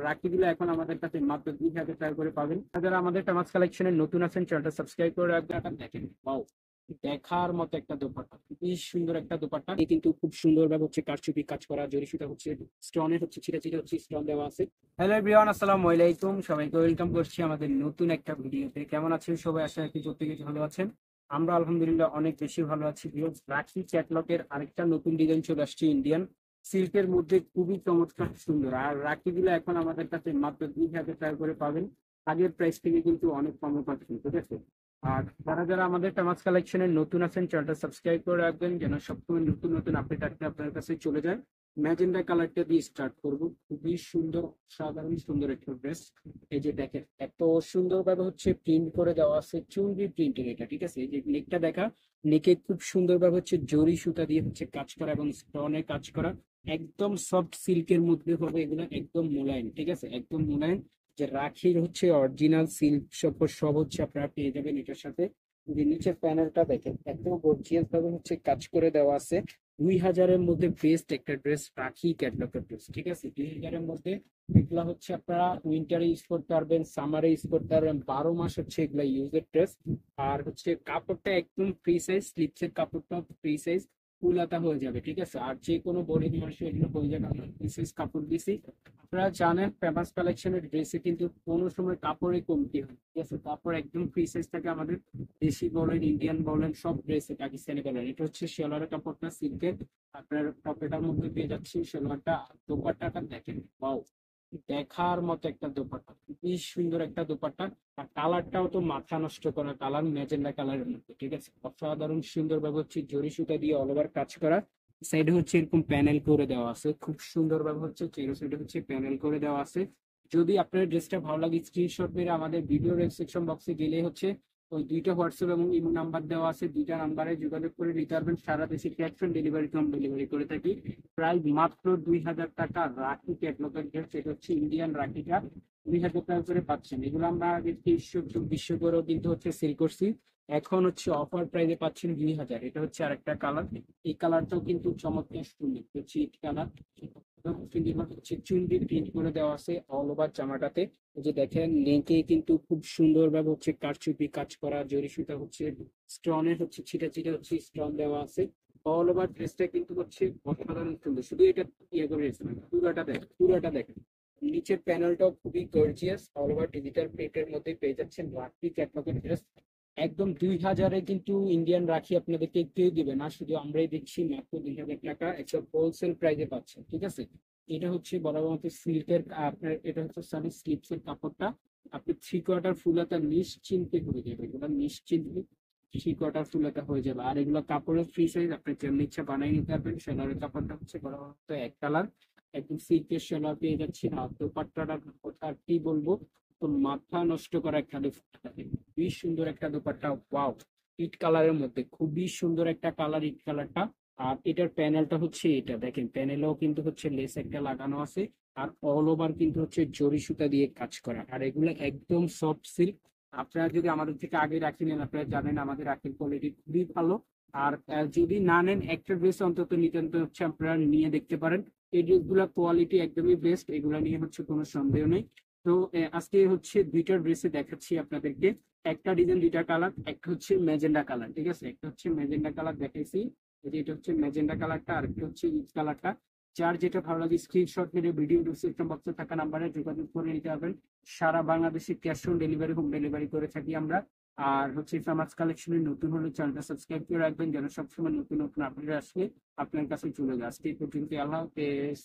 রাখিগুলো এখন আমাদের কাছে মাত্র 2000 টাকা করে পাবেন। যারা আমাদের ফেমাস কালেকশনের নতুন আছেন চ্যানেলটা সাবস্ক্রাইব করে রাখবেন। এখন দেখেন, ওয়াও, দেখার মতো একটা দোপাট্টা, খুবই সুন্দর একটা দোপাট্টা। এই কিন্তু খুব সুন্দর ভাবে হচ্ছে কারচুপি কাজ করা, জরি সুতা হচ্ছে স্টোনের হচ্ছে ছিটা ছিটা হচ্ছে স্টোন দেওয়া আছে। হ্যালো এভরিওয়ান, আসসালামু আলাইকুম, সবাইকে ওয়েলকাম করছি আমাদের নতুন একটা ভিডিওতে। কেমন আছেন সবাই? আশা রাখি প্রত্যেকে ভালো আছেন। আমরা আলহামদুলিল্লাহ অনেক বেশি ভালো আছি। রাখি ক্যাটলগের আরেকটা নতুন ডিজাইন চলে আসছে, ইন্ডিয়ান সিল্কের মধ্যে, খুবই চমৎকার সুন্দর। আর রাখিগুলো এখন আমাদের কাছে মাত্র 2000 টাকা করে পাবেন। আগের প্রাইস থেকে কিন্তু অনেক কমে পাচ্ছেন, ঠিক আছে? আর যারা আমাদের ফেমাস কালেকশনের নতুন আছেন চ্যানেলটা সাবস্ক্রাইব করে রাখবেন, যেন সবসময় নতুন নতুন আপডেট আসলে আপনার কাছে চলে যায়। ম্যাজেন্ডা কালারটা দিয়ে স্টার্ট করব। খুবই সুন্দর, সাধারণ সুন্দর একটা ড্রেস। এই যে দেখেন, এত সুন্দর ভাবে হচ্ছে প্রিন্ট করে দেওয়া আছে, চুনরি প্রিন্টের এটা, ঠিক আছে? এই যে নেকটা দেখা, নেকে খুব সুন্দর ভাবে হচ্ছে জরি সুতা দিয়ে হচ্ছে কাজ করা এবং স্টোনে কাজ করা। একদম সফট সিল্কের মধ্যে হবে এগুলো, একদম মোলায়েম, ঠিক আছে? একদম মোলায়েম। যে রাখির হচ্ছে অরিজিনাল সিল্ক সব সব হচ্ছে আপনারা পেয়ে যাবেন এটার সাথে। যে নিচের প্যানেলটা দেখেন, একদম গর্জিয়াস ভাবে হচ্ছে কাজ করে দেওয়া আছে। 2000-এর মধ্যে বেস্ট একটা ড্রেস, রাখি ক্যাটলগের ড্রেস, ঠিক আছে? 2000-এর মধ্যে এগুলা হচ্ছে আপনারা উইন্টারে ইউজ করতে পারবেন, সামারে ইউজ করতে পারবেন, 12 মাস হচ্ছে এগুলা ইউজের ড্রেস। আর হচ্ছে কাপড়টা একদম ফ্রি সাইজ, স্লিপসের কাপড়টা ফ্রি সাইজ, ফুল হাতা হয়ে যাবে, ঠিক আছে? আর যে কোনো বডি মানুষের এগুলো হয়ে যাবে, আমরা ফ্রি সাইজ কাপড় দিছি। আপনারা জানেন ফেমাস কালেকশনের ড্রেসে কিন্তু কোনো সময় কাপড়ে কমতি হয়, ঠিক আছে? কাপড় একদম ফ্রি সাইজ থাকে আমাদের। দেশি বলেন, ইন্ডিয়ান বলেন, সব ড্রেসে, পাকিস্তানি বলেন। এটা হচ্ছে সালোয়ারের কাপড়টা সিল্কের, আপনার পকেটার মধ্যে পেয়ে যাচ্ছি সালোয়ারটা। দোপাট্টাটা দেখেন, ওয়াও, দেখার মতো একটা দোপাট্টা, খুবই সুন্দর একটা দোপাট্টা। আর কালারটাও তো মাথা নষ্ট করা কালার, ম্যাজেন্ডা কালারের মধ্যে, ঠিক আছে? অসাধারণ সুন্দর ভাবে হচ্ছে জরি সুতা দিয়ে অল ওভার কাজ করা। সাইডে হচ্ছে এরকম প্যানেল করে দেওয়া আছে, খুব সুন্দর ভাবে হচ্ছে চেরো সাইডে হচ্ছে প্যানেল করে দেওয়া আছে। যদি আপনার ড্রেসটা ভালো লাগে স্ক্রিনশট মেরে আমাদের ভিডিও ডেসক্রিপশন বক্সে গেলে হচ্ছে ওই দুইটা হোয়াটসঅ্যাপ এবং ইমো নাম্বার দেওয়া আছে, দুইটা নাম্বারে যোগাযোগ করে নিতে পারবেন। সারা দেশে cash on delivery home delivery করে থাকি। প্রায় মাত্র 2000 টাকা রাখি ক্যাটলগের ড্রেস, এটা হচ্ছে ইন্ডিয়ান রাখিটা 2000 টাকা করে পাচ্ছেন। এগুলো আমরা আগে 2300-2400 করেও কিন্তু হচ্ছে সেল করছি। এখন হচ্ছে অফার প্রাইসে পাচ্ছেন 2000। এটা হচ্ছে আরেকটা কালার, এই কালারটাও কিন্তু চমৎকার সুন্দর, হচ্ছে ইট কালার। হচ্ছে চুনরি প্রিন্ট করে দেওয়া আছে অল ওভার জামাটাতে। এই যে দেখেন, নেকে কিন্তু খুব সুন্দর ভাবে হচ্ছে কারচুপি কাজ করা, জরি সুতা হচ্ছে স্টোনের হচ্ছে ছিটা ছিটা হচ্ছে স্টোন দেওয়া আছে। অল ওভার ড্রেসটা কিন্তু হচ্ছে অসাধারণ সুন্দর। শুধু এটা ইয়ে করে পুরোটা দেখেন, পুরোটা দেখেন। নিচের প্যানেলটাও খুবই গর্জিয়াস, অল ওভার ডিজিটাল প্রিন্টের মধ্যে পেয়ে যাচ্ছেন রাখি ক্যাটলগের ড্রেস। একদম 2000-এ কিন্তু ইন্ডিয়ান রাখি আপনাদেরকে কেউ দিবে না, শুধু আমরাই দিচ্ছি মাত্র 2000 টাকা, একটা হোলসেল প্রাইসে পাচ্ছেন, ঠিক আছে? এটা হচ্ছে বরাবর মতো সিল্কের, আপনার এটা হচ্ছে সরি স্লিপসের কাপড়টা। আপনি 3/4 ফুল হাতা নিশ্চিন্তে করে যাবে, এগুলো নিশ্চিন্তে 3/4 ফুল হাতা হয়ে যাবে। আর এগুলো কাপড়ের ফ্রি সাইজ, আপনি যেমন ইচ্ছা বানিয়ে নিতে পারবেন। সেলারের কাপড়টা হচ্ছে বরাবর মতো এক কালার, একদম সিল্কের সেলার পেয়ে যাচ্ছি। আর দোপাট্টাটা কথা আর কি বলবো, তো মাথা নষ্ট করা একটা দোপাট্টা, খুবই সুন্দর একটা দোপাট্টা, ওয়াও। ইট কালারের মধ্যে খুবই সুন্দর একটা কালার, ইট কালারটা। আর এটার প্যানেলটা হচ্ছে এটা দেখেন, প্যানেলেও কিন্তু হচ্ছে লেস একটা লাগানো আছে। আর অল ওভার কিন্তু হচ্ছে জরি সুতা দিয়ে কাজ করা। আর এগুলো একদম সফট সিল্ক। আপনারা যদি আমাদের থেকে আগে রাখি নেন, আপনারা জানেন আমাদের রাখির কোয়ালিটি খুবই ভালো। আর যদি না নেন, একটা ড্রেস অন্তত নিতান্ত হচ্ছে আপনারা নিয়ে দেখতে পারেন। এই ড্রেসগুলো কোয়ালিটি একদমই বেস্ট, এগুলো নিয়ে হচ্ছে কোনো সন্দেহ নেই। তো আজকে হচ্ছে দুইটা ড্রেসে দেখাচ্ছি আপনাদেরকে। একটা ডিজাইন, দুইটা কালার, একটা হচ্ছে ম্যাজেন্ডা কালার, ঠিক আছে? একটা হচ্ছে ম্যাজেন্ডা কালার দেখাইছি, এই যে এটা হচ্ছে ম্যাজেন্ডা কালারটা, আর একটা হচ্ছে ইট কালারটা। যার যেটা ভালো লাগে স্ক্রিনশট মেরে ভিডিও ডিসক্রিপশন বক্সে থাকা নাম্বারে যোগাযোগ করে নিতে পারবেন। সারা বাংলাদেশে cash on delivery home delivery করে থাকি আমরা। আর হচ্ছে ফেমাস কালেকশনের নতুন হলে চ্যানেলটা সাবস্ক্রাইব করে রাখবেন, যেন সবসময় নতুন নতুন আপডেট আসলে আপনার কাছে চলে যায়। আজকে এই পর্যন্ত, আল্লাহ হাফেজ।